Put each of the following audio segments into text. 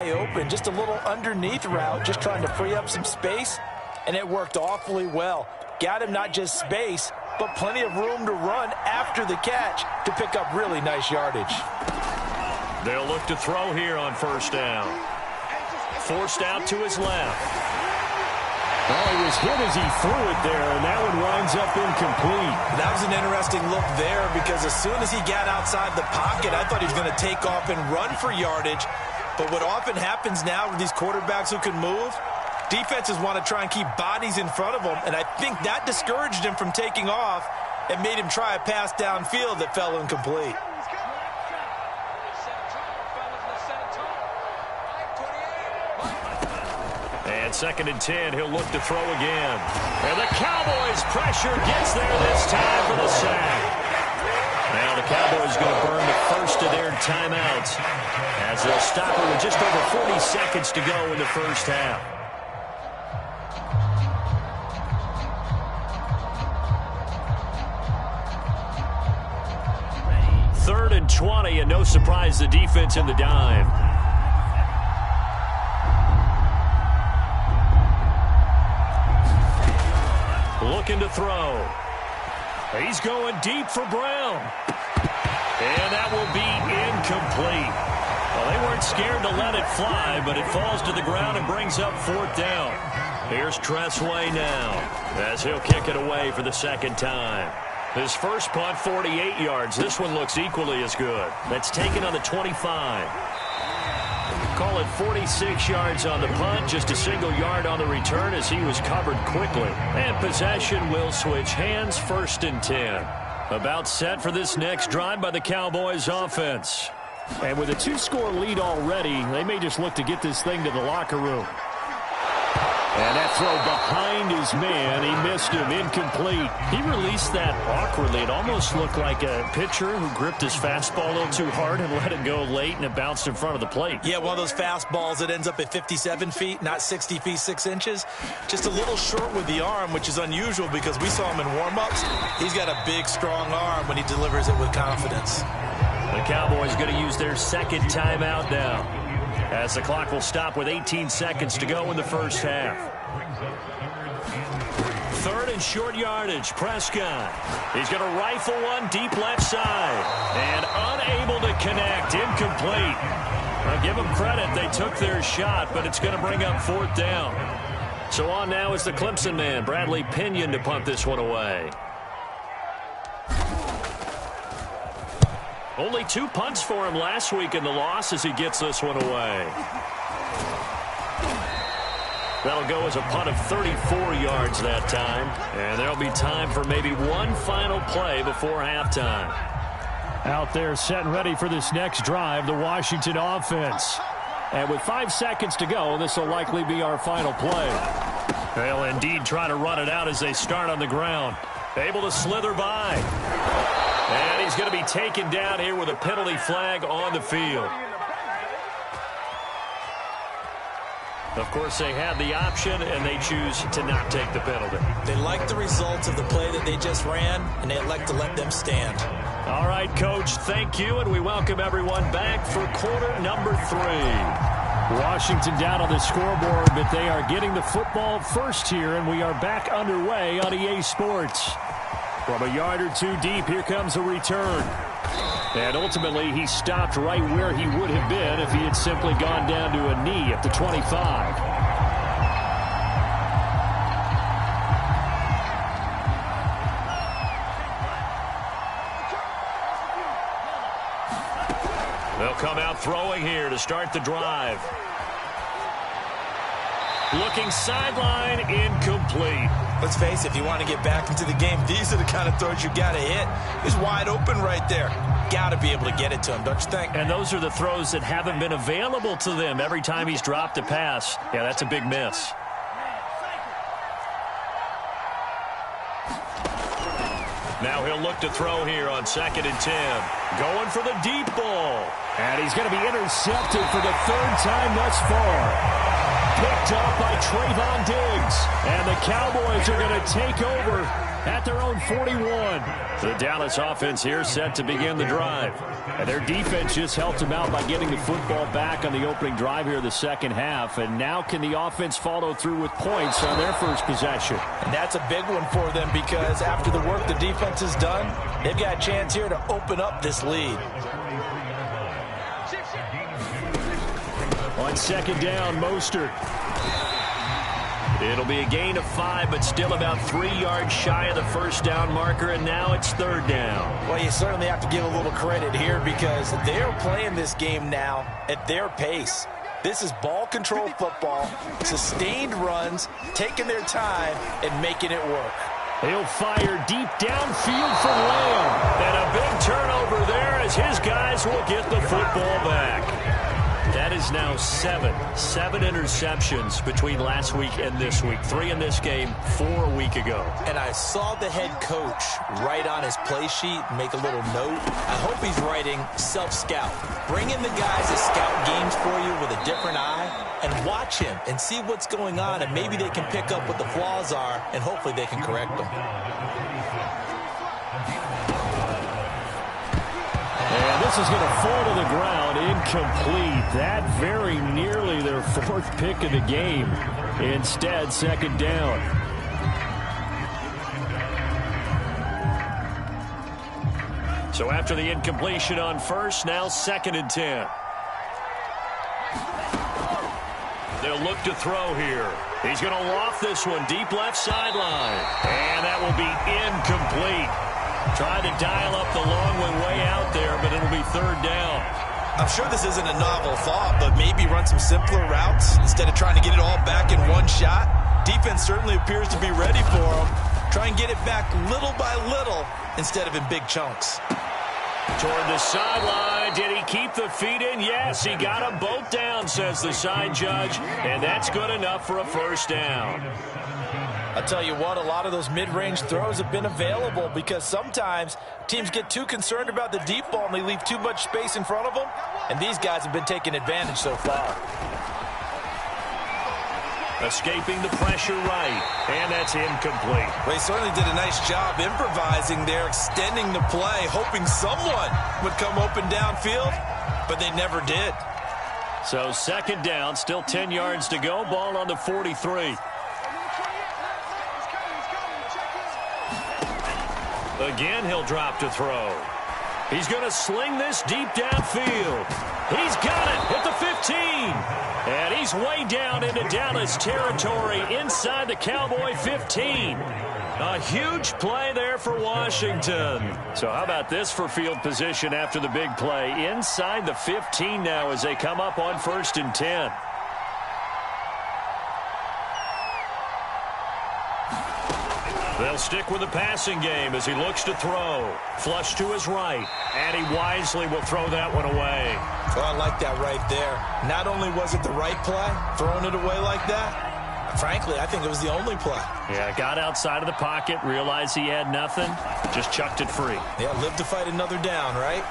Open, just a little underneath route, just trying to free up some space, and it worked awfully well. Got him not just space, but plenty of room to run after the catch to pick up really nice yardage. They'll look to throw here on first down. Forced out to his left. Oh, he was hit as he threw it there, and that one winds up incomplete. That was an interesting look there because as soon as he got outside the pocket, I thought he was going to take off and run for yardage. But what often happens now with these quarterbacks who can move, defenses want to try and keep bodies in front of them, and I think that discouraged him from taking off and made him try a pass downfield that fell incomplete. And 2nd and 10, he'll look to throw again. And the Cowboys' pressure gets there this time for the sack. Now the Cowboys going to burn the first of their timeouts as they'll stop it with just over 40 seconds to go in the first half. Third and 20, and no surprise, the defense in the dime. Looking to throw. He's going deep for Brown. And that will be incomplete. Well, they weren't scared to let it fly, but it falls to the ground and brings up 4th down. Here's Tressway now as he'll kick it away for the second time. His first punt, 48 yards. This one looks equally as good. That's taken on the 25. Call it 46 yards on the punt, just a single yard on the return as he was covered quickly. And possession will switch hands, 1st and 10. About set for this next drive by the Cowboys offense. And with a 2-score lead already, they may just look to get this thing to the locker room. And that throw behind his man, he missed him, incomplete. He released that awkwardly. It almost looked like a pitcher who gripped his fastball a little too hard and let it go late, and it bounced in front of the plate. Yeah, one of those fastballs that ends up at 57 feet, not 60 feet, 6 inches. Just a little short with the arm, which is unusual because we saw him in warm-ups. He's got a big, strong arm when he delivers it with confidence. The Cowboys going to use their second timeout now, as the clock will stop with 18 seconds to go in the first half. 3rd and short yardage. Prescott. He's going to rifle one deep left side. And unable to connect. Incomplete. I'll give them credit. They took their shot, but it's going to bring up 4th down. So on now is the Clemson man, Bradley Pinion, to punt this one away. Only 2 punts for him last week in the loss as he gets this one away. That'll go as a punt of 34 yards that time. And there'll be time for maybe one final play before halftime. Out there set and ready for this next drive, the Washington offense. And with 5 seconds to go, this will likely be our final play. They'll indeed try to run it out as they start on the ground. Able to slither by. And he's going to be taken down here with a penalty flag on the field. Of course, they had the option, and they choose to not take the penalty. They like the results of the play that they just ran, and they elect to let them stand. All right, Coach, thank you, and we welcome everyone back for quarter number 3. Washington down on the scoreboard, but they are getting the football first here, and we are back underway on EA Sports. From a yard or 2 deep, here comes a return. And ultimately, he stopped right where he would have been if he had simply gone down to a knee at the 25. They'll come out throwing here to start the drive. Looking sideline, incomplete. Let's face it, if you want to get back into the game, these are the kind of throws you got to hit. He's wide open right there. Got to be able to get it to him, don't you think? And those are the throws that haven't been available to them every time he's dropped a pass. Yeah, that's a big miss. Now he'll look to throw here on 2nd and 10. Going for the deep ball. And he's going to be intercepted for the 3rd time thus far. Picked up by Trayvon Diggs. And the Cowboys are going to take over at their own 41. The Dallas offense here set to begin the drive. And their defense just helped them out by getting the football back on the opening drive here the second half. And now can the offense follow through with points on their first possession? And that's a big one for them because after the work the defense has done, they've got a chance here to open up this lead. On second down, Mostert. It'll be a gain of 5, but still about 3 yards shy of the first down marker, and now it's third down. Well, you certainly have to give a little credit here because they're playing this game now at their pace. This is ball control football, sustained runs, taking their time, and making it work. He'll fire deep downfield for Lamb. And a big turnover there as his guys will get the football back. That is now 7 interceptions between last week and this week. 3 in this game, 4 a week ago. And I saw the head coach write on his play sheet, make a little note. I hope he's writing self-scout. Bring in the guys that scout games for you with a different eye and watch him and see what's going on, and maybe they can pick up what the flaws are, and hopefully they can correct them. And this is going to fall to the ground, incomplete. That very nearly their 4th pick of the game. Instead, second down. So after the incompletion on first, now 2nd and 10. They'll look to throw here. He's going to loft this one deep left sideline. And that will be incomplete. Trying to dial up the long one way out there, but it'll be third down. I'm sure this isn't a novel thought, but maybe run some simpler routes instead of trying to get it all back in one shot. Defense certainly appears to be ready for them. Try and get it back little by little instead of in big chunks. Toward the sideline. Did he keep the feet in? Yes, he got them both down, says the side judge. And that's good enough for a first down. I'll tell you what, a lot of those mid-range throws have been available because sometimes teams get too concerned about the deep ball and they leave too much space in front of them. And these guys have been taking advantage so far. Escaping the pressure right. And that's incomplete. Well, he certainly did a nice job improvising there, extending the play, hoping someone would come open downfield, but they never did. So second down, still 10 yards to go. Ball on the 43. Again, he'll drop to throw. He's going to sling this deep downfield. He's got it at the 15. And he's way down into Dallas territory inside the Cowboy 15. A huge play there for Washington. So how about this for field position after the big play? Inside the 15 now as they come up on 1st and 10. They'll stick with the passing game as he looks to throw. Flush to his right. And he wisely will throw that one away. Well, I like that right there. Not only was it the right play, throwing it away like that, frankly, I think it was the only play. Yeah, got outside of the pocket, realized he had nothing, just chucked it free. Yeah, live to fight another down, right?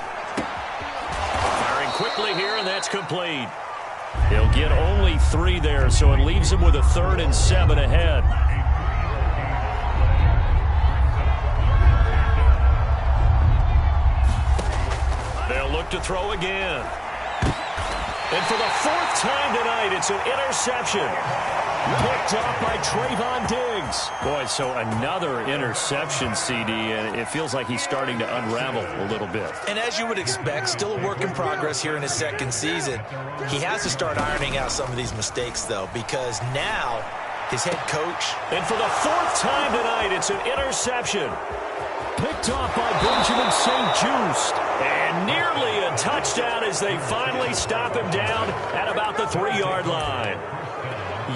Firing quickly here, and that's complete. He'll get only 3 there, so it leaves him with a 3rd and 7 ahead. They'll look to throw again. And for the 4th time tonight, it's an interception. Picked up by Trayvon Diggs. Boy, so another interception, CD, and it feels like he's starting to unravel a little bit. And as you would expect, still a work in progress here in his 2nd season. He has to start ironing out some of these mistakes, though, because now his head coach. And for the 4th time tonight, it's an interception. Picked off by Benjamin St-Juste. And nearly a touchdown as they finally stop him down at about the 3-yard line.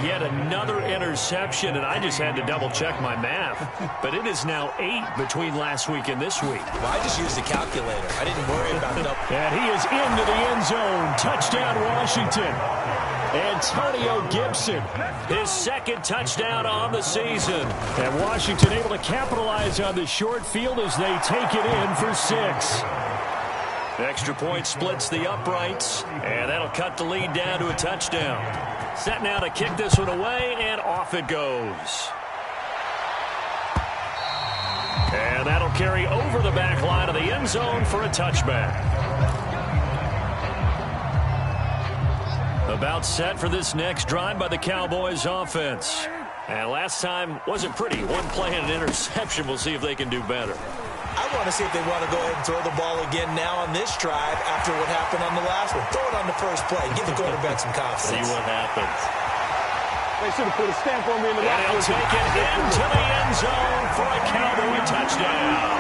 Yet another interception, and I just had to double-check my math. But it is now 8 between last week and this week. Well, I just used a calculator. I didn't worry about it. And he is into the end zone. Touchdown, Washington. Antonio Gibson, his 2nd touchdown on the season. And Washington able to capitalize on the short field as they take it in for 6. Extra point splits the uprights, and that'll cut the lead down to a touchdown. Set now to kick this one away, and off it goes. And that'll carry over the back line of the end zone for a touchback. About set for this next drive by the Cowboys offense. And last time wasn't pretty. One play and an interception. We'll see if they can do better. I want to see if they want to go ahead and throw the ball again now on this drive after what happened on the last one. Throw it on the first play. Give the quarterback some confidence. See what happens. They should have put a stamp on me in the And he'll take it into the end zone for a Cowboy touchdown.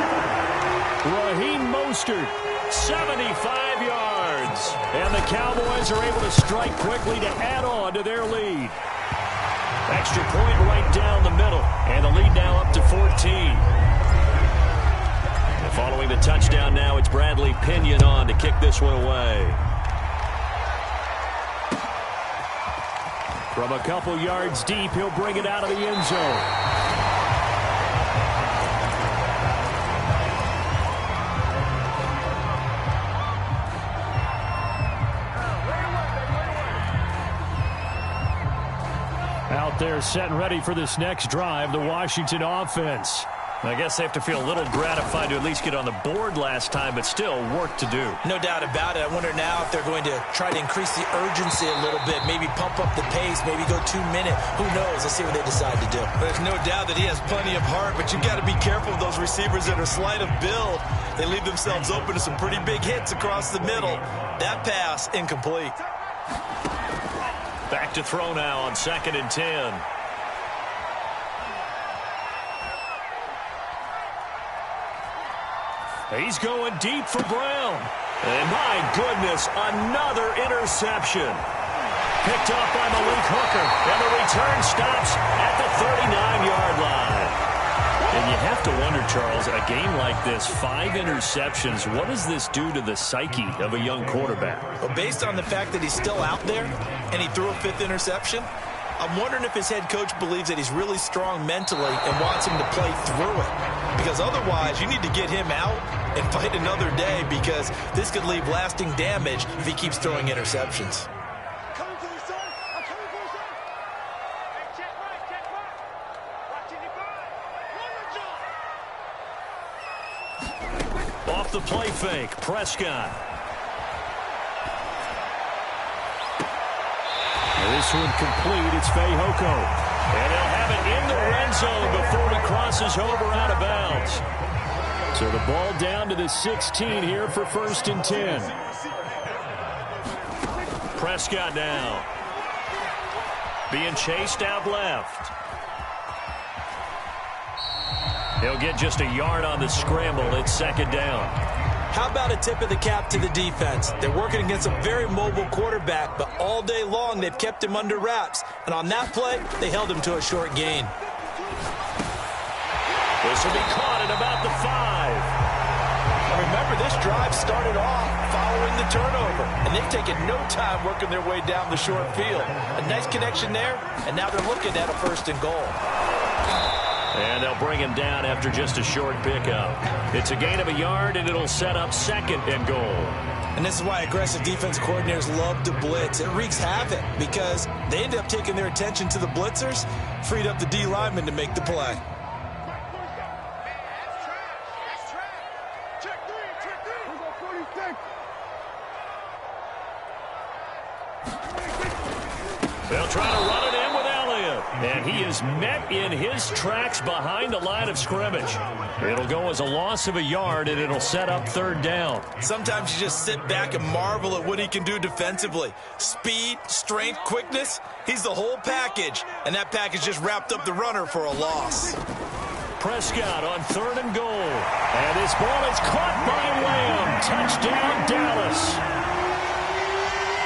Raheem Mostert, 75 yards. and the Cowboys are able to strike quickly to add on to their lead. Extra point right down the middle, and the lead now up to 14. Following the touchdown now, it's Bradley Pinion on to kick this one away. From a couple yards deep, he'll bring it out of the end zone. Out there set and ready for this next drive, the Washington offense. I guess they have to feel a little gratified to at least get on the board last time, but still work to do. No doubt about it. I wonder now if they're going to try to increase the urgency a little bit, maybe pump up the pace, maybe go 2 minutes. Who knows? Let's see what they decide to do. There's no doubt that he has plenty of heart, but you've got to be careful of those receivers that are slight of build. They leave themselves open to some pretty big hits across the middle. That pass, incomplete. Back to throw now on 2nd and 10. He's going deep for Brown. And my goodness, another interception. Picked up by Malik Hooker. And the return stops at the 39-yard line. And you have to wonder, Charles, a game like this, 5 interceptions, what does this do to the psyche of a young quarterback? Well, based on the fact that he's still out there and he threw a 5th interception, I'm wondering if his head coach believes that he's really strong mentally and wants him to play through it. Because otherwise, you need to get him out and fight another day, because this could leave lasting damage if he keeps throwing interceptions. Off the play fake, Prescott. This one complete. It's Fehoko. And they'll have it in the red zone before he crosses over out of bounds. So the ball down to the 16 here for 1st and 10. Prescott now. Being chased out left. He'll get just a yard on the scramble. It's 2nd down. How about a tip of the cap to the defense? They're working against a very mobile quarterback, but all day long they've kept him under wraps. And on that play, they held him to a short gain. This will be caught at about the 5. Remember, this drive started off following the turnover, and they've taken no time working their way down the short field. A nice connection there, and now they're looking at a 1st and goal. And they'll bring him down after just a short pickup. It's a gain of a yard, and it'll set up 2nd and goal. And this is why aggressive defense coordinators love to blitz. It wreaks havoc because they end up taking their attention to the blitzers, freed up the D lineman to make the play. They'll try to run it in with Elliott. And he is met in his tracks behind the line of scrimmage. It'll go as a loss of a yard, and it'll set up 3rd down. Sometimes you just sit back and marvel at what he can do defensively. Speed, strength, quickness, he's the whole package. And that package just wrapped up the runner for a loss. Prescott on 3rd and goal. And this ball is caught by Lamb. Touchdown, Dallas.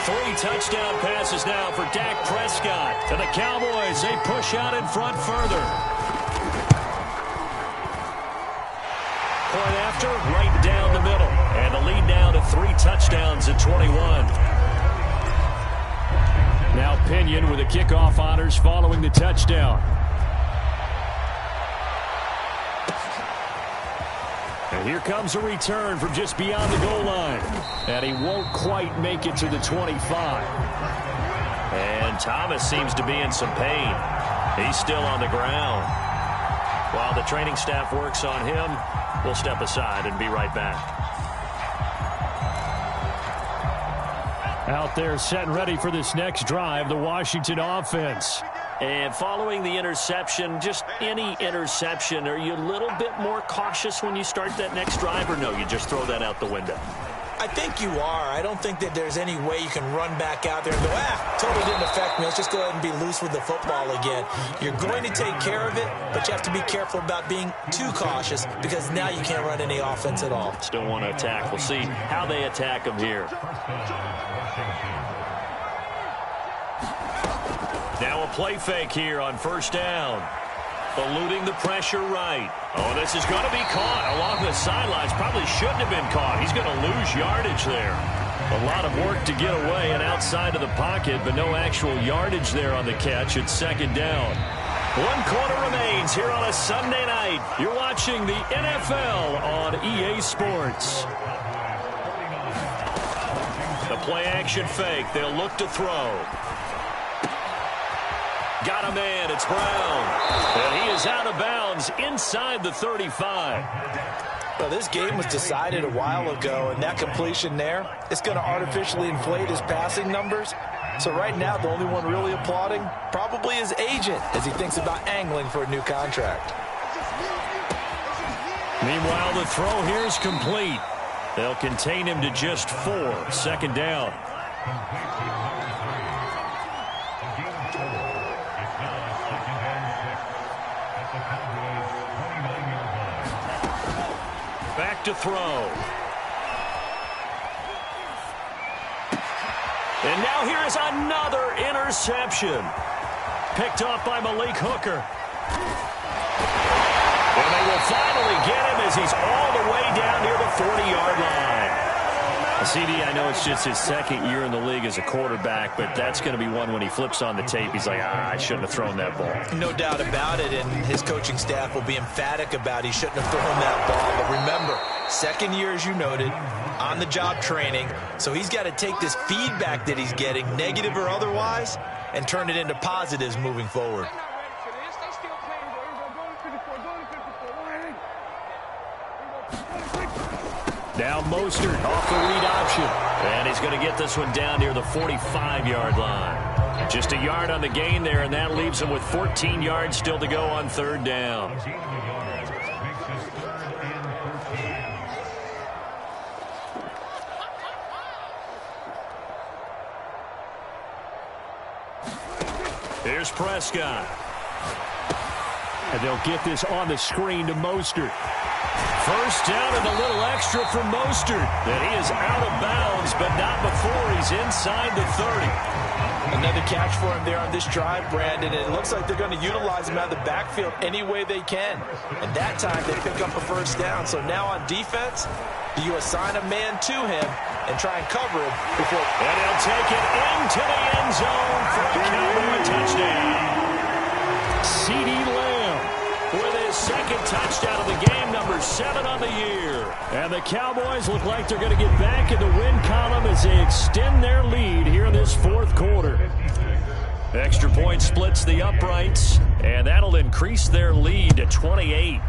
3 touchdown passes now for Dak Prescott. To the Cowboys, they push out in front further. Point after, right down the middle. And the lead now to 3 touchdowns at 21. Now Pinion with the kickoff honors following the touchdown. And Here comes a return from just beyond the goal line. And he won't quite make it to the 25. And Thomas seems to be in some pain. He's still on the ground. While the training staff works on him, we'll step aside and be right back. Out there set and ready for this next drive, the Washington offense. And following the interception, just any interception, are you a little bit more cautious when you start that next drive, or no, you just throw that out the window? I think you are. I don't think that there's any way you can run back out there and go, totally didn't affect me. Let's just go ahead and be loose with the football again. You're going to take care of it, but you have to be careful about being too cautious because now you can't run any offense at all. Still want to attack. We'll see how they attack them here. Now a play fake here on first down. Eluding the pressure right. Oh, this is going to be caught along the sidelines. Probably shouldn't have been caught. He's going to lose yardage there. A lot of work to get away and outside of the pocket, but no actual yardage there on the catch. It's second down. 1 quarter remains here on a Sunday night. You're watching the NFL on EA Sports. The play action fake. They'll look to throw. Got a man. It's Brown. And he is out of bounds inside the 35. Well, this game was decided a while ago, and that completion there, it's going to artificially inflate his passing numbers. So right now, the only one really applauding probably his agent as he thinks about angling for a new contract. Meanwhile, the throw here is complete. They'll contain him to just 4. Second down. Back to throw. And now here is another interception. Picked off by Malik Hooker. And they will finally get him as he's all the way down near the 40-yard line. CD, I know it's just his second year in the league as a quarterback, but that's going to be one when he flips on the tape. He's like, I shouldn't have thrown that ball. No doubt about it, and his coaching staff will be emphatic about he shouldn't have thrown that ball. But remember, second year, as you noted, on-the-job training, so he's got to take this feedback that he's getting, negative or otherwise, and turn it into positives moving forward. Now Mostert off the read option. And he's going to get this one down near the 45-yard line. Just a yard on the gain there, and that leaves him with 14 yards still to go on third down. Here's Prescott. And they'll get this on the screen to Mostert. First down and a little extra from Mostert. And he is out of bounds, but not before he's inside the 30. Another catch for him there on this drive, Brandon. And it looks like they're going to utilize him out of the backfield any way they can. And that time they pick up a first down. So now on defense, you assign a man to him and try and cover him before. And he'll take it into the end zone for a Cowboy touchdown. CeeDee Lamb with his second touchdown of the game, number 7 on the year. And the Cowboys look like they're going to get back in the win column as they extend their lead here in this fourth quarter. Extra point splits the uprights, and that'll increase their lead to 28.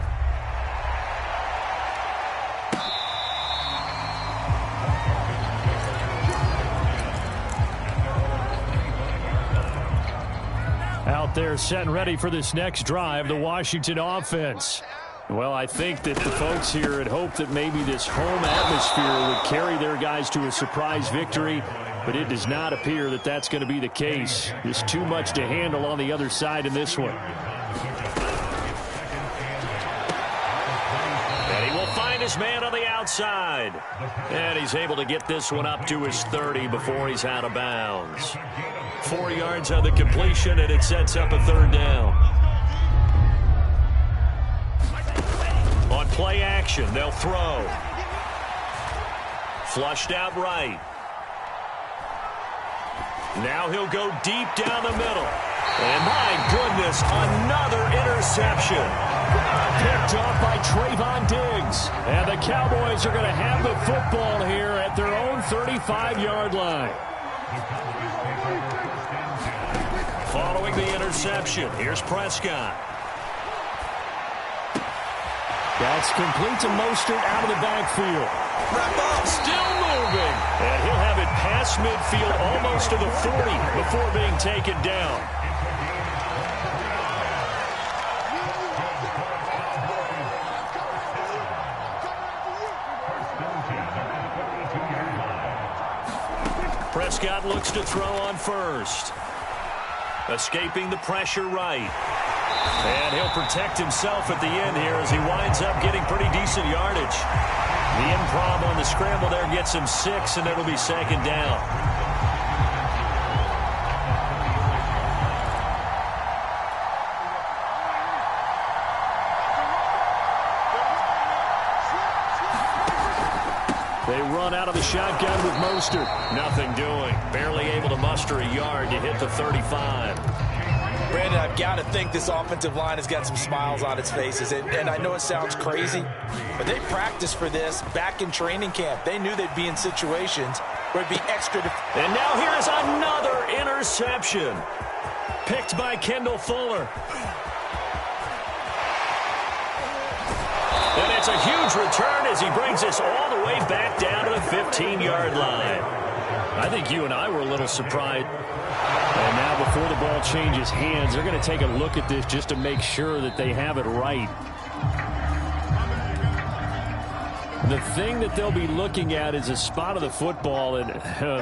Out there set and ready for this next drive, the Washington offense. Well, I think that the folks here had hoped that maybe this home atmosphere would carry their guys to a surprise victory, but it does not appear that that's going to be the case. There's too much to handle on the other side in this one. And he will find his man on the outside. And he's able to get this one up to his 30 before he's out of bounds. 4 yards on the completion, and it sets up a third down. On play action, they'll throw. Flushed out right. Now he'll go deep down the middle. And my goodness, another interception. Picked off by Trayvon Diggs. And the Cowboys are going to have the football here at their own 35-yard line. Following the interception, here's Prescott. That's complete to Mostert out of the backfield. Wrap up, still moving. And he'll have it past midfield almost to the 40 before being taken down. Prescott looks to throw on first. Escaping the pressure right. And he'll protect himself at the end here as he winds up getting pretty decent yardage. The improv on the scramble there gets him 6, and it'll be second down. They run out of the shotgun with Mostert. Nothing doing. Barely able to muster a yard to hit the 35. Brandon, I've got to think this offensive line has got some smiles on its faces. And I know it sounds crazy, but they practiced for this back in training camp. They knew they'd be in situations where it'd be extra. And now here's another interception. Picked by Kendall Fuller. And it's a huge return as he brings us all the way back down to the 15-yard line. I think you and I were a little surprised. And now before the ball changes hands, they're going to take a look at this just to make sure that they have it right. The thing that they'll be looking at is a spot of the football, and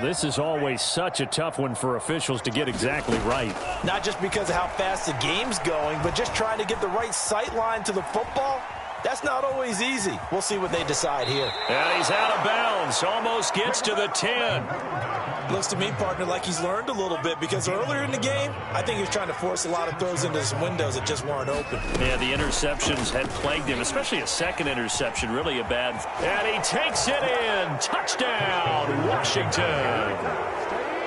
this is always such a tough one for officials to get exactly right. Not just because of how fast the game's going, but just trying to get the right sight line to the football. That's not always easy. We'll see what they decide here. And he's out of bounds. Almost gets to the 10. Looks to me, partner, like he's learned a little bit because earlier in the game, I think he was trying to force a lot of throws into some windows that just weren't open. Yeah, the interceptions had plagued him, especially a second interception, really a bad. And he takes it in. Touchdown, Washington.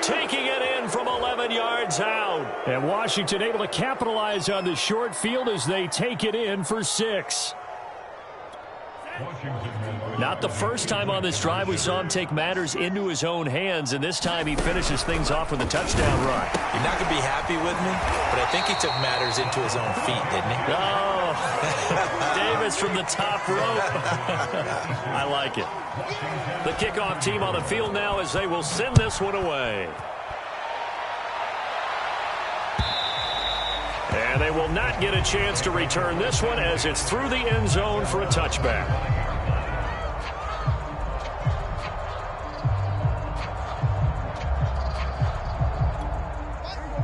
Taking it in from 11 yards out. And Washington able to capitalize on the short field as they take it in for 6. Not the first time on this drive we saw him take matters into his own hands, and this time he finishes things off with a touchdown run. You're not going to be happy with me, but I think he took matters into his own feet, didn't he? Oh, Davis from the top rope. I like it. The kickoff team on the field now as they will send this one away. And they will not get a chance to return this one as it's through the end zone for a touchback.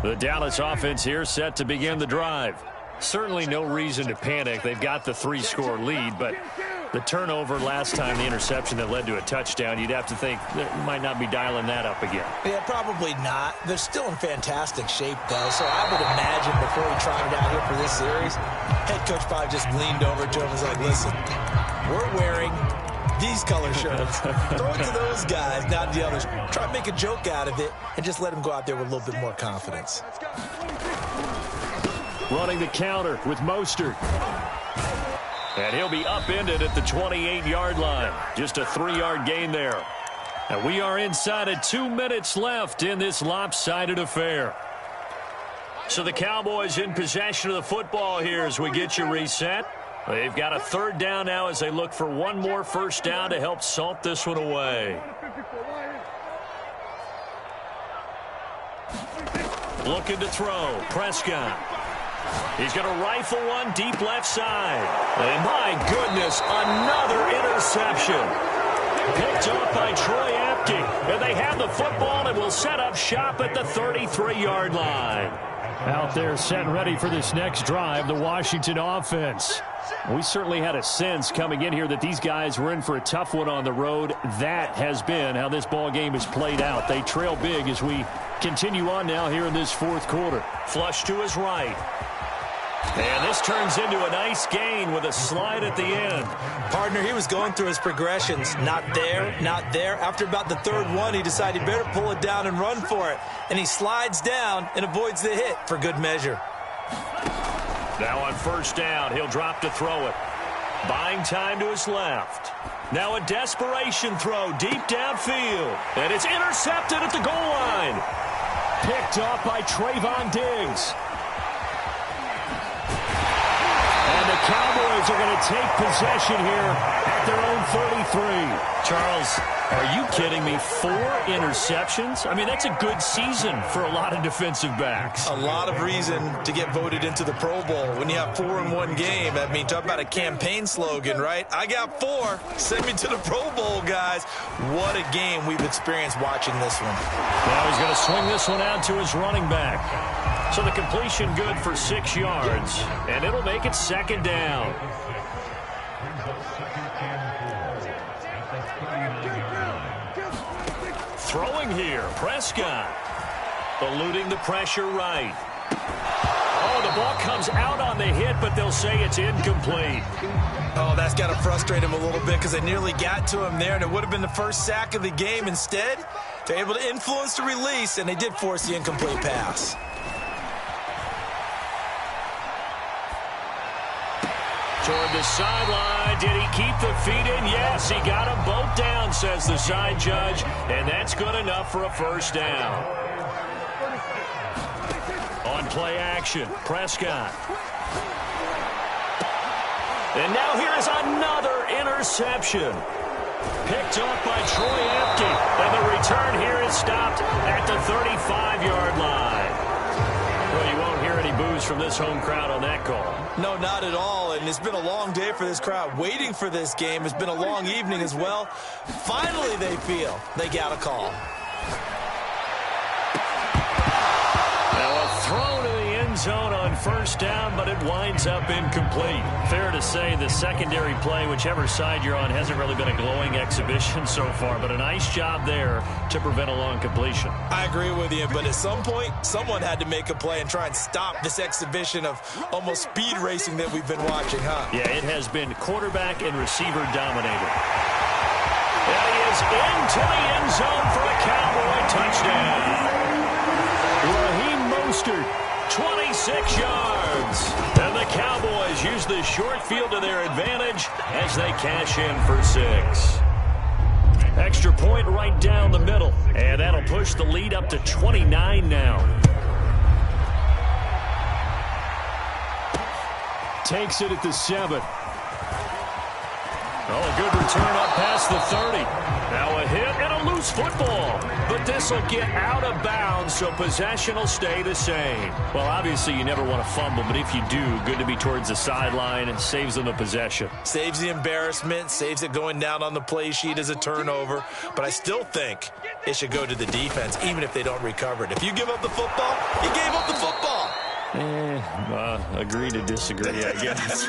The Dallas offense here set to begin the drive. Certainly no reason to panic. They've got the 3-score lead, but the turnover last time, the interception that led to a touchdown, you'd have to think they might not be dialing that up again. Yeah, probably not. They're still in fantastic shape, though, so I would imagine before he trotted out here for this series, head coach probably just leaned over to him and was like, listen, we're wearing these color shirts. Throw it to those guys, not the others. Try to make a joke out of it and just let them go out there with a little bit more confidence. Running the counter with Mostert. And he'll be upended at the 28-yard line. Just a 3-yard gain there. And we are inside of 2 minutes left in this lopsided affair. So the Cowboys in possession of the football here as we get you reset. They've got a 3rd down now as they look for one more first down to help salt this one away. Looking to throw. Prescott. He's going to rifle one deep left side. And my goodness, another interception. Picked up by Troy Apke. And they have the football and will set up shop at the 33-yard line. Out there set and ready for this next drive, the Washington offense. We certainly had a sense coming in here that these guys were in for a tough one on the road. That has been how this ball game has played out. They trail big as we continue on now here in this 4th quarter. Flush to his right. And this turns into a nice gain with a slide at the end. Partner, he was going through his progressions. Not there, not there. After about the third one, he decided he better pull it down and run for it. And he slides down and avoids the hit for good measure. Now on first down, he'll drop to throw it. Buying time to his left. Now a desperation throw deep downfield. And it's intercepted at the goal line. Picked up by Trayvon Diggs. And the Cowboys are going to take possession here at their own 33. Charles, are you kidding me? 4 interceptions? I mean, that's a good season for a lot of defensive backs. A lot of reason to get voted into the Pro Bowl. When you have 4 in one game, I mean, talk about a campaign slogan, right? I got 4. Send me to the Pro Bowl, guys. What a game we've experienced watching this one. Now he's going to swing this one out to his running back. So the completion good for 6 yards, and it'll make it second down. Throwing here, Prescott. Eluding the pressure right. Oh, the ball comes out on the hit, but they'll say it's incomplete. Oh, that's got to frustrate him a little bit because they nearly got to him there, and it would have been the first sack of the game. Instead, they're able to influence the release, and they did force the incomplete pass. Toward the sideline. Did he keep the feet in? Yes, he got them both down, says the side judge. And that's good enough for a first down. On play action, Prescott. And now here is another interception. Picked up by Troy Apke. And the return here is stopped at the 35-yard line. Well, you won't hear any boos from this home crowd on that call. No, not at all. And it's been a long day for this crowd. Waiting for this game. It's been a long evening as well. Finally, they feel they got a call. Now a throw to the end zone on first down, but it winds up incomplete. Fair to say the secondary play, whichever side you're on, hasn't really been a glowing exhibition so far, but a nice job there to prevent a long completion. I agree with you, but at some point, someone had to make a play and try and stop this exhibition of almost speed racing that we've been watching, huh? Yeah, it has been quarterback and receiver dominated. And he is into the end zone for a Cowboy touchdown. Raheem Mostert, 26 yards. And the Cowboys use the short field to their advantage as they cash in for 6. Extra point right down the middle. And that'll push the lead up to 29 now. takes it at the 7. Oh, a good return up past the 30. Now a hit and a loose football. But this will get out of bounds, so possession will stay the same. Well, obviously you never want to fumble, but if you do, good to be towards the sideline and saves them the possession. Saves the embarrassment, saves it going down on the play sheet as a turnover. But I still think it should go to the defense, even if they don't recover it. If you give up the football, you gave up the football. Agree to disagree, I guess.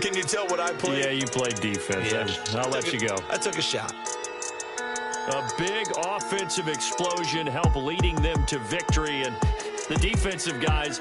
Can you tell what I played? Yeah, you played defense. Yeah. I'll let you go. I took a shot. A big offensive explosion helped leading them to victory, and the defensive guys